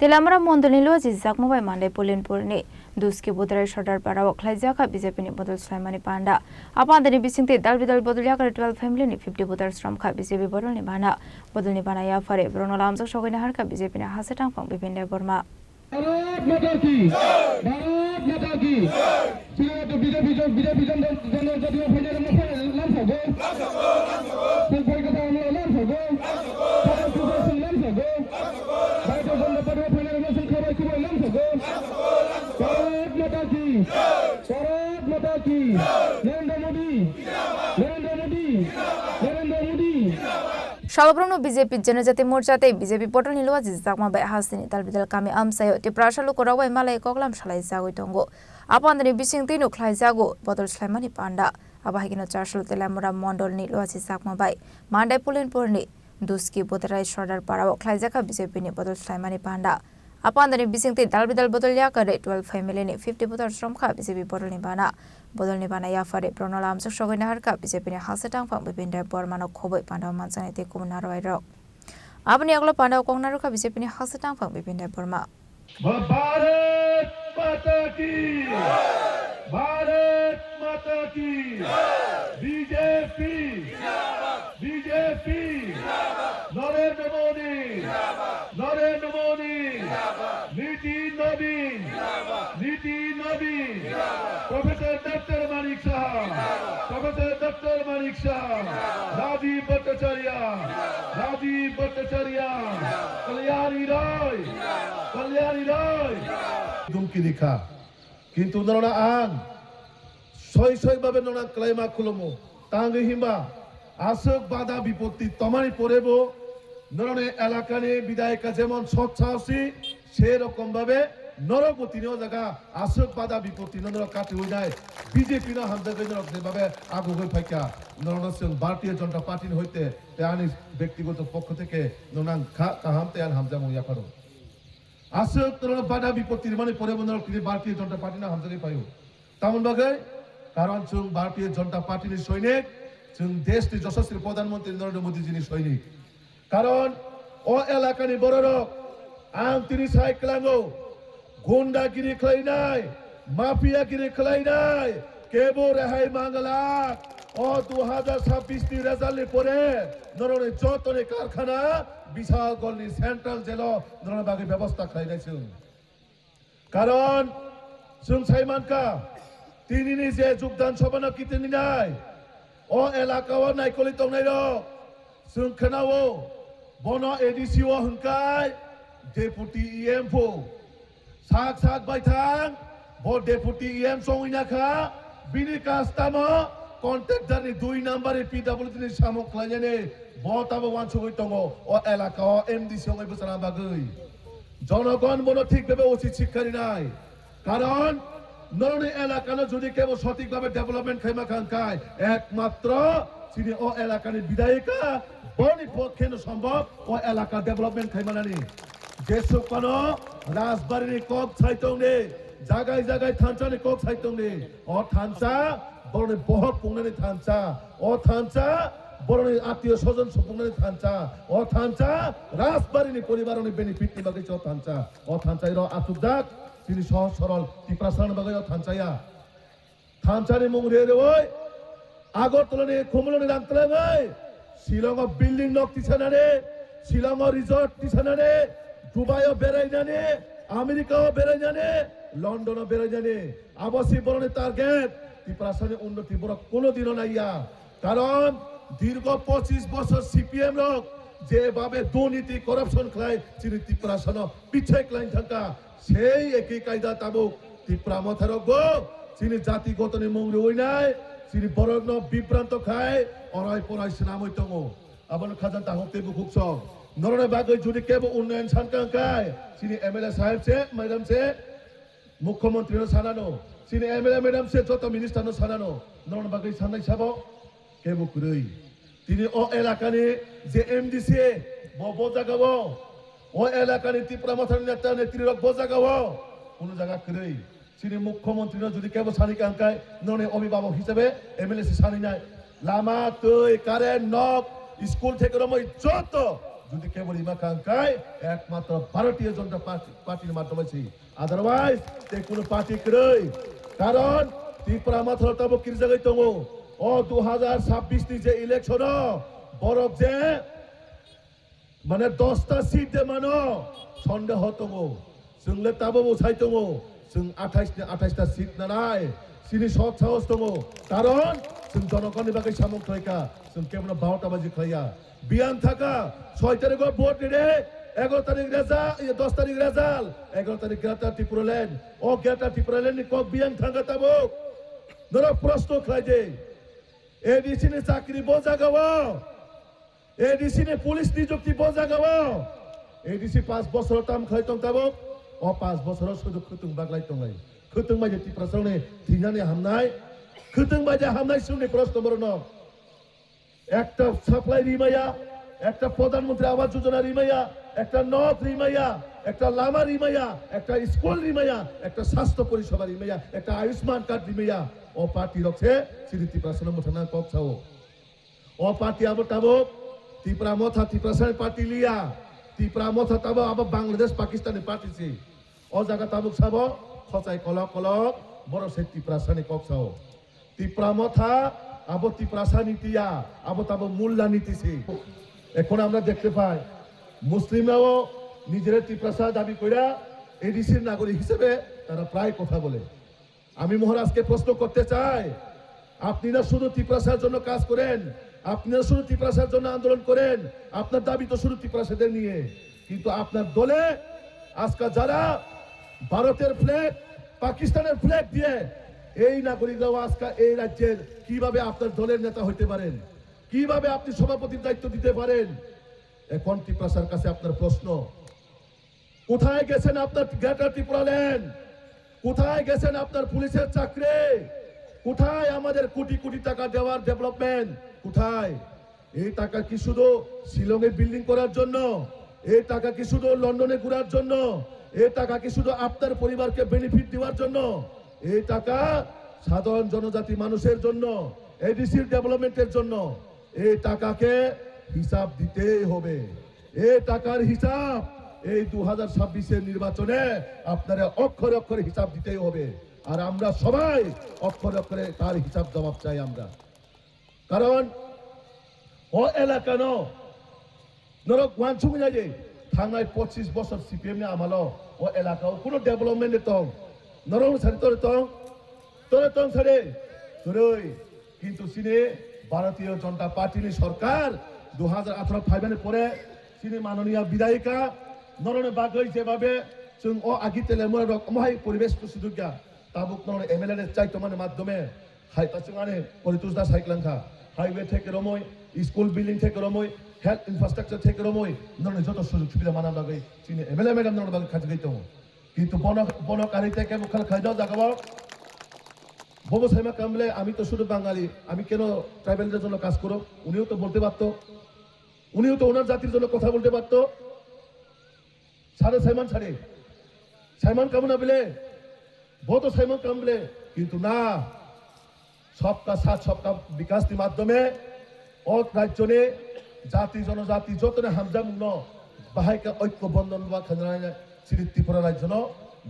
তেলামরা মন্ডলিলো জিজাক মোবাই Monday পুলিনপুরনি দুসকি বুদরাই সর্দার পাড়াও খ্লাইজাকা বিজেপিনি বদল Soleimani পান্ডা আপাদানি বিসিংতে দালবিদাল বদলিয়াকার 12 ফ্যামিলিনি 50 বুদার শ্রমখা BJP বদলনি বানা ইয়াফারে ব্রনলা আমজক সগৈনা হারকা বিজেপিনি হাসে টাংফাং বিপিনদে বর্মা भारत माता की सिलेक्ट बीजेपी जन जातीय फाइनल में लाम सगो फिर कोई कथा हम लाम सगो सारा सुदर्शन लाम सगो भारतीय जनता पार्टी फाइनल में संख्या की लाम सगो भारत माता की Narendra Modi Shalabrono BJP Janajati Morjate BJP Portal Niloa Zizakma by Hasini Talbidal Kami Amsayo Tiprashalu Korawa Malay Koklam Shalai Zago Tongo upon the Bising Tino Klaizago Bottle Slamani Panda Abahino Chashul Telamura Mondol Niloa Zizakma by Mandai Pulin Purni Duski Botarai Shorter Parao Klaizaka BJP Bottle Slamani Panda upon the Bising Talbidal Botolyaka 12 family 50 Bottles from BJP Portal Nibana Bodol Nibana Yafare Pronolam Shogina Harka BJP Hasatang from Bipinda Bormano Kobo Panda Mansanity Kumanaro Abniaglo Panda Kongaruka BJP Hasatang from Bipinda Burma Bharat Mata ki BJP Narendra Modi Niti Nabin Professor Dr. Manik Shah Rajiv Bhattacharya Kalyani Roy Dumki dikha কিন্তু নরনা আং সই ভাবে নরনা ক্লাইমা খুলমু তাঙ্গে হিমবা আসক বাধা বিপত্তি তমানি পড়েব নরনে এলাকানে বিধায়িকা যেমন সৎসাহসী সেরকম ভাবে নরগতিনিও জায়গা আসক বাধা বিপত্তি নর কাটি হই নাই বিজেপি না হামজাগে নরক যেভাবে আগু হই ফাইকা নরনা সিং ভারতীয় জনতা পার্টি হইতে তেআনি ব্যক্তিগত পক্ষ থেকে নরনা কাহামতে আন হামজামু ইয়াফারো আসক নরনা বাধা বিপত্তির মানে পরে বন্ধ ভারতীয় জনতা পার্টি না হামজাগে পাইও তেমন ভাবে কারণ जों ভারতীয় জনতা পার্টির সৈনিক जों দেশটি যশস্বী প্রধানমন্ত্রী নরেন্দ্র মোদী জিনি সৈনিক কারণ ও এলাকানি বড়রক আং তিনি সাইক্লাঙ্গো গুন্ডাগিরি খাইনাই মাফিয়াগিরি খাইনাই কেবো রেহাই মাঙ্গলা ও 2026 নি রেজাল্ট পরে নরনে যতনে কারখানা বিশাল গলনি সেন্ট্রাল জেল নরনে বাগে ব্যবস্থা খাইনাইছো কারণ जों সাইমানকা তিনি নিজে যোগদান সভানা কিতেনি নাই ও এলাকাও নাইকলি তংনাই রক जों खोनावो बन एडिसिओ हंकाय डेपुटी इएमफो साक बायथां ब डेपुटी इएम संगिनाखा बिनि कास्टामा कन्ट्रेक्टरनि 2 नम्बरनि पिडब्लिउडि नि सामक खालायने ब ताबो वानसुगै दङो ओ एलाकाव एमडिसि संगै बोसोरा बागै জনগণ বনো ঠিকভাবে উচিত শিক্ষা নাই কারণ নরনে এলাকানো যদি কেবল সঠিকভাবে ডেভেলপমেন্ট খাইমা খানকায় একমাত্র তিনি ও এলাকানি বিধায়িকা বনি পক্ষে সম্ভব ও এলাকা ডেভেলপমেন্ট খাইমানানি যেসবকানো রাজবাড়িনি কক ছাইতংনে জায়গায় থানচানি কক ছাইতংনে ও থানচা বড়নি বহক পুংনানি থানচা ও থানচা বড়নি আত্মীয় স্বজন সুপুংনানি থানচা ও থানচা রাজবাড়িনি পরিবারনি বেনিফিট নি বাগৈ চ থানচা ও থানচাই র আতুকদাক তিনি সহজ সরল টিপ্রাসান বাগৈ ও থানচায়া থানচানি মুংরে রে ওই আগরতলানি খুমলনি রাংতলাই শিলংও বিল্ডিং নক তিছানানে শিলংও রিসর্ট তিছানানে দুবাইও বেরাইনানে আমেরিকাও বেরাইনানে লন্ডনও বেরাইনানে আবাসী বরণে টার্গেট ত্রিপুরাসনে উন্নতি বড় কোনোদিনও নাইয়া কারণ দীর্ঘ 25 বছর সিপিএম রক যেভাবে দুর্নীতি করাপশন খায় চিনি ত্রিপুরাসন পিছাই ক্লাইন থাকা সেই একই কায়দা তাবুক ত্রিপুরা মথারক গো চিনি জাতিগতনি মুংরে ওইনাই চিনি বরগ্ন বিভ্রান্ত খায় অরাই পরাই সিনামই দङ আবার খাজান তাহতে বুকুকছ নরনে বাগৈ যদি কেবো উন্নয়ন সানকাंकाय চিনি এমএলএ সাহেব সে ম্যাডাম সে মুখ্যমন্ত্রী সানানো চিনি এমএলএ ম্যাডাম সে যত মিনিস্টার সানানো নরনে বাগৈ সানাই সাবো কেবো কুরৈ তিনি ও এলাকানি যে এমডিসি বজাগাও ও এলাকানি ত্রিপুরা মথার নেতা নেত্রী রক বজাগাও কোন জায়গা কুরৈ চিনি মুখ্যমন্ত্রী যদি কেবো সানিকাंकाय নরনে অভিভাবক হিসেবে এমএলএ সে সানি নাই লামা তুই কারেন্ট নক স্কুল থেকে রমই যত যদি কেবল ইমা কাঙ্কায় একমাত্র ভারতীয় জনতা পার্টির মাধ্যমে আদারওয়াইজ কোনো পার্টি করই কারণ ত্রিপুরা মাত্র তব কি জায়গায় দङ ও 2026 नि যে ইলেকশন বরফ যে মানে 10টা সিট দে মানো সন্দেহ দङ जोंले ताबो बसाय दङ जों 28টা সিট নানাय सिनि सक साहस दङ কারণ जों জনগণनि बागै सामंथयका जों केवल 12টা बाजि खाया बियान थाका 6 तारिख भोट रे 11 तारिख रेजाल्ट 10 तारिख रेजाल्ट 11 तारिख ग्रेटा ত্রিপুরাল্যান্ড ও গ্রেটা ত্রিপুরাল্যান্ড नि কক बियान थाका ताबो नर प्रश्न खायदे एडीसी ने चाकरी बोझा गावा एडीसी ने पुलिस नियुक्ति बोझा गावा एडीसी 5 বছর টাম খাইতং ताबो ও 5 বছর শুধু খুতুং বাগলাই তংলাই খুতুং মাঝে ত্রিপুরাসনে থিনানে হামনাই খুতুং মাঝে হামনাই শুনে প্রশ্ন বরণ একটা সাপ্লাই রিমাইয়া একটা প্রধানমন্ত্রী আবাস যোজনা রিমাইয়া একটা নথ রিমাইয়া একটা লামা রিমাইয়া একটা স্কুল রিমাইয়া একটা স্বাস্থ্য পরিষেবা রিমাইয়া একটা আয়ুষ্মান কার্ড রিমাইয়া ও পার্টি রক্ষে শ্রী ত্রিপুরাসন মথানা কক্সাও ও পার্টি আবো তাবো ত্রিপুরা মথা ত্রিপুরাসন পার্টি লিয়া ত্রিপুরা মথা তাবো আবো বাংলাদেশ পাকিস্তানি পার্টি সি ও জায়গা তাবুক সাবো খচাই কলক কলক বড় সে ত্রিপুরাসনি কক্সাও ত্রিপুরা মথা আবো ত্রিপুরাসানি তিয়া আবো তাবো মূল্যা নীতিছি এখন আমরা দেখতে পাই মুসলিমরাও নিজের ত্রিপুরাসা দাবি কইরা এডিসির নাগরিক হিসেবে তারা প্রায় কথা বলে আমি মহারাজকে প্রশ্ন করতে চাই আপনারা শুধু ত্রিপুরাসার জন্য কাজ করেন আপনারা শুধু ত্রিপুরাসার জন্য আন্দোলন করেন আপনার দাবি তো শুধু ত্রিপুরাসাদের নিয়ে কিন্তু আপনার দলে আজকে যারা ভারতের ফ্ল্যাগ পাকিস্তানের ফ্ল্যাগ দিয়ে এই নাগরিকরাও আজকে এই রাজ্যের কিভাবে আপনার দলের নেতা হইতে পারেন কিভাবে আপনি সভাপতির দায়িত্ব দিতে পারেন এখন ত্রিপুরাসার কাছে আপনার প্রশ্ন কোথায় গেছেন আপনার গ্রেটার ত্রিপুরাল্যান্ড কোথায় গেছেন আপনার পুলিশের চাকরি কোথায় আমাদের কোটি কোটি টাকা দেওয়ার ডেভেলপমেন্ট কোথায় এই টাকা কি শুধু শিলংয়ে বিল্ডিং করার জন্য এই টাকা কি শুধু লন্ডনে ঘোরার জন্য এই টাকা কি শুধু আপনার পরিবারকে বেনিফিট দেওয়ার জন্য এই টাকা সাধারণ জনজাতি মানুষের জন্য এডিসির ডেভেলপমেন্টের জন্য এই টাকাকে হিসাব দিতেই হবে এই টাকার হিসাব এই 2026 নির্বাচনে আপনারা অক্ষরে অক্ষরে হিসাব দিতেই হবে আর আমরা সবাই অক্ষরে অক্ষরে তার হিসাব জবাব চাই আমরা কারণ ও এলাকা নরক ওয়ানসুমি যে থানায় 25 বছর সিপিএম নে আমালো ও এলাকাও কোনো ডেভেলপমেন্ট তং নরক সারি তোরে তং সারে তোরই কিন্তু সিনে ভারতীয় জনতা পার্টির সরকার 2018 ফাইভের পরে সিনে মাননীয় বিধায়িকা নরনে বাগৈ যেভাবে जों ও আগিতেলে মহাই পরিবেশ সুযোগা তাবুক নরনে এমএলএ চাইতমানের মাধ্যমে হাইতাচুঙানে পরিতুসদা সাইক্লাংখা হাইওয়ে থেকে রময় স্কুল বিল্ডিং থেকে রময় হেলথ ইনফ্রাস্ট্রাকচার থেকে রময় নরনে যত সুযোগ সুবিধা মানা বাগৈ চিনি এমএলএ ম্যাডাম নরনে বাগৈ খাজ গইতো কিন্তু বনকারী থেকে মুখাল খাইদাও জাগাও ববু সাইমা কামলে আমি তো শুধু বাঙালি আমি কেন ট্রাইবেলদের জন্য কাজ করব উনিও তো বলতে পারতো উনিও তো ওনার জাতির জন্য কথা বলতে পারতো সাড়ে সাইমন কামনা বলে বহুত সাইমন কামলে কিন্তু না সবকা সাথ সবকা বিকাশের মাধ্যমে অত রাজ্যনে জাতি জনজাতি যতনে হামজা মুন্ন বাহাইকা ঐক্য বন্ধন বা খাজনা শ্রী ত্রিপুরা রাজ্য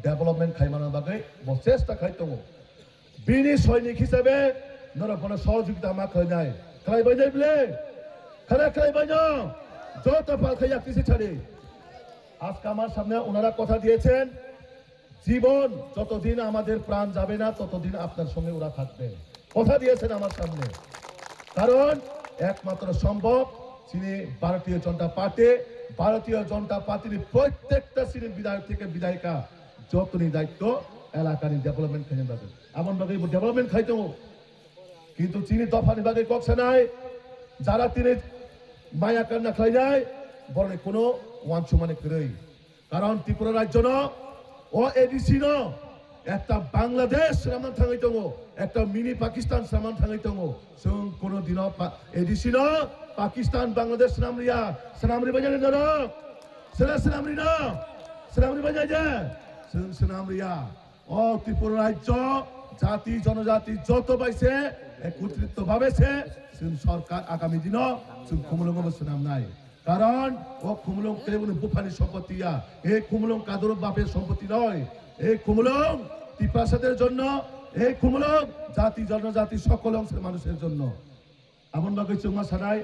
ডেভেলপমেন্ট খাইমানোর বাকে চেষ্টা খাইতো বিনি সৈনিক হিসেবে নর কোনো সহযোগিতা আমার খাই নাই খাইবাই নাই বলে খাইবাই না যত পাল খাইয়া কৃষি ছাড়ে আজকে আমার সামনে ওনারা কথা দিয়েছেন জীবন যতদিন আমাদের প্রাণ যাবে না ততদিন আপনার সঙ্গে ওরা থাকবে কথা দিয়েছেন আমার সামনে কারণ একমাত্র সম্ভব তিনি ভারতীয় জনতা পার্টির প্রত্যেকটা শ্রেণীর বিধায়ক থেকে বিধায়িকা যতনি দায়িত্ব এলাকার ডেভেলপমেন্ট খাই যাবে এমন ভাবে ডেভেলপমেন্ট খাইতো কিন্তু চিনি দফানি ভাগে কক্ষে নাই যারা তিনি মায়া কান্না খাই যায় বরং কোনো ওয়ানসু মানে ফিরই কারণ ত্রিপুরা রাজ্য ও এডিসি একটা বাংলাদেশ সামান থাঙাইতো একটা মিনি পাকিস্তান সামান থাঙাইতো जों কোনো দিন এডিসি পাকিস্তান বাংলাদেশ সেনামরি বাজারে সেনামরি বাজায় যে जों সেনামরিয়া ও ত্রিপুরা রাজ্য জাতি জনজাতি যত পাইছে একত্রিত ভাবে जों সরকার আগামী দিন जों কমলগম সেনাম নাই কারণ ও খুমলং কেবল বুফানি সম্পত্তিয়া এই খুমলং কাদর বাপের সম্পত্তি নয় এই খুমলং টিপ্রাসাদের জন্য এই খুমলং জাতি জনজাতি সকল অংশের মানুষের জন্য আমন বাগৈ চুমা সানাই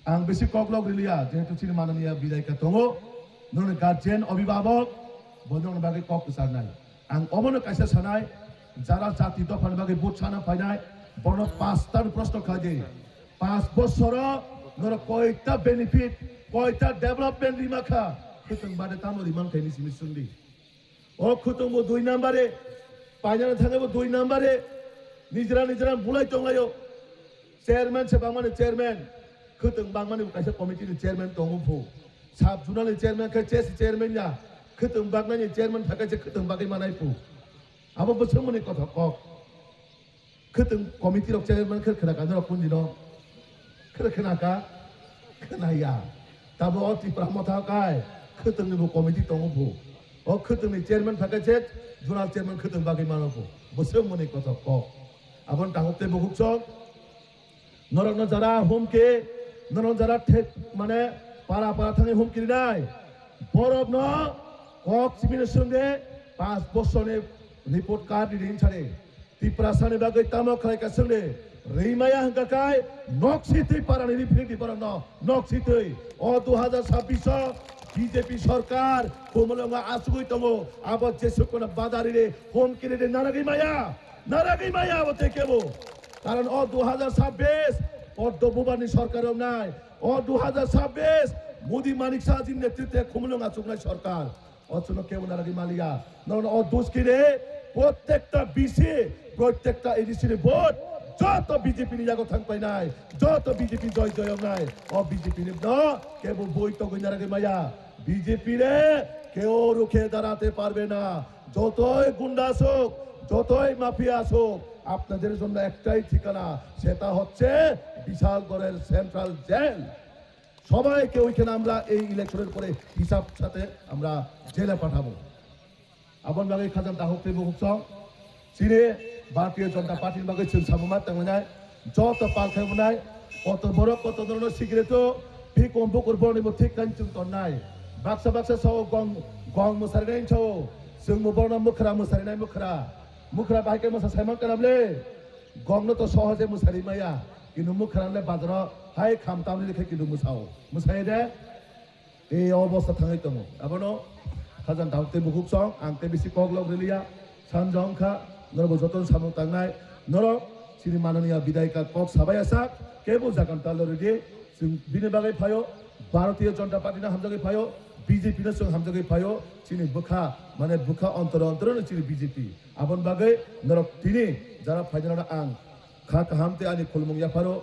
आं बेसि ककलग रिलिया जेहेतु चिनि माननीय बिधायिका दङ नोंनि गार्जियन अभिभावक बन्दों बागै कक सारनाय आं अमनो कायसा सानाय जारा जाति दफानि बागै बुथ साना फायनाय बनो 5टा प्रश्न खाजे 5 बছर नोर कयटा बेनिफिट कयटा डेभलपमेन्ट रिमाखा खुतुं बादे तानो रिमान खायनि सिमिसुंदि ओ खुतुं 2 नाम्बारे पायना थाङेबो 2 नाम्बारे निजरा बुलाय दंलायो चेयारमैन सेबा माने चेयारमैन खुतुं बांमानि कायसा कमिटिनि चेयारमैन दङफु साब जुनालनि चेयारमैन खै चेस चेयारमैन या खुतुं बांनानि चेयारमैन थाखायसे खुतुं बागै मानायफु आबो बोसोमनि कथा कक खुतुं कमिटि रक चेयारमैन खै खोना गानो कुनदिनो खोनाका खोनाया दाबो अति प्रमथा काय खुतुंनिबो कमिटि दङफु अ खुतुंनि चेयारमैन थाखायसे जुनाल चेयारमैन खुतुं बागै मानायफु बोसोमनि कथा कक आबन तांगते बहुकसक नरक जारा हमके नरक जारा माने पारा थाङै हमकिरि नाय बरफ न कक सिबिनो संगे 5 बছरनि रिपोर्ट कार्ड दिदिन सारे तिप्रासानि बागै तामो खालायका संगे रैमाया हंगाकाय नक्सितै पारानि रिफिरि पारा न नक्सितै अ 2026 बीजेपी सरकार कोमलंगा आसुगै दङ आबो जेसुकना बादारिरे हमकिरि नारागै माया अबते केबो कारण ओ 2026 পদ্মভূবানী সরকারও নাই ও 2026 মোদি মানিক শাহজির নেতৃত্বে খুমলুঙ্গা চুকনাই সরকার অচন কেমন আগে মালিয়া নন ও দুষ্কিরে প্রত্যেকটা বিসি প্রত্যেকটা এডিসির ভোট যত বিজেপি নিয়াগো থাকপাই নাই যত বিজেপি জয় নাই ও বিজেপি ন কেবল বই তো গইনার আগে মায়া বিজেপি রে কেউ রুখে দাঁড়াতে পারবে না যতই গুন্ডা আসুক যতই মাফিয়া আসুক আপনাদের জন্য একটাই ঠিকানা সেটা হচ্ছে বিশালগড়ের সেন্ট্রাল জেল সবাইকে ওইখানে আমরা এই ইলেকশনের পরে হিসাব সাথে আমরা জেলে পাঠাবো আবন বাগৈ খাজান দাহকতে বহুকসং সিরে ভারতীয় জনতা পার্টির বাগৈ চিন সামুমা তাংনাय যত পালখাইবনাय কত বড় কত ধরনের সিগারেটও ঠিক অম্বকর বর্ণিব ঠিক কাঞ্চুন তন্নাय বাক্সা সাও গং মুসারিনাय সাও जों मुबरना मुखरा मुसारिनाय मुखरा बाहायके मोसा साइमन कानाबले गंनो तो सहजे मुसारि माया किनु मुखराले बाजार हाय खामतामनि लेखे किनु मुसाय दे ए अवस्था थाङै दङ आबनो खाजान दाउते बुकुक सं आंते बिसि कगलग रिलिया सानजंखा नरबो जतन सामु तांनाय नर सिनि माननीय बिधायिका कक साबाय आसा केबो जागन तालरेदि जों बिनि बागै फायो भारतीय जनता पार्टीना हामजागै फायो बीजेपी न जों हामजागै फायो चिनि बुखा अंतर चिनि बीजेपी आबन बागै नरक तिनि जारा फाइनाल आं खा काहामते आनि खुलमुं याफारो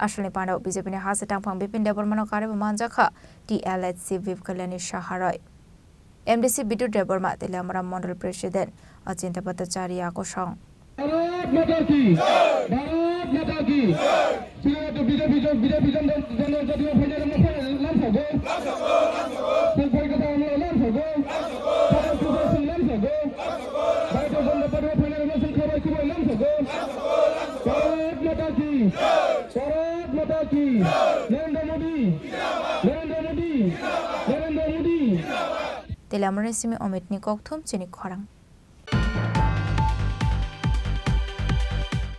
আসলে পাণ্ডাও বিজেপি নে হাসে টাংফাং বিপিন দেববর্মন কারে মানজাখা টিএলএচসি ভিভ কল্যাণী সাহারায় এমডিসি বিদ্যুৎ দেববর্মা তেলামরা মন্ডল প্রেসিডেন্ট অচিন্তা ভট্টাচার্য আকোসং भारत माता की सिलेक्ट बीजेपी जन जदि फाइनल में लाम सगो जों कलकाता में लाम सगो सुदर्शन लाम सगो भारतीय जनता पार्टी फाइनल में जों खबाय खबाय लाम सगो भारत माता की नरेंद्र मोदी तेलामरा सिमे अमित नि ककथुम चिनि खरां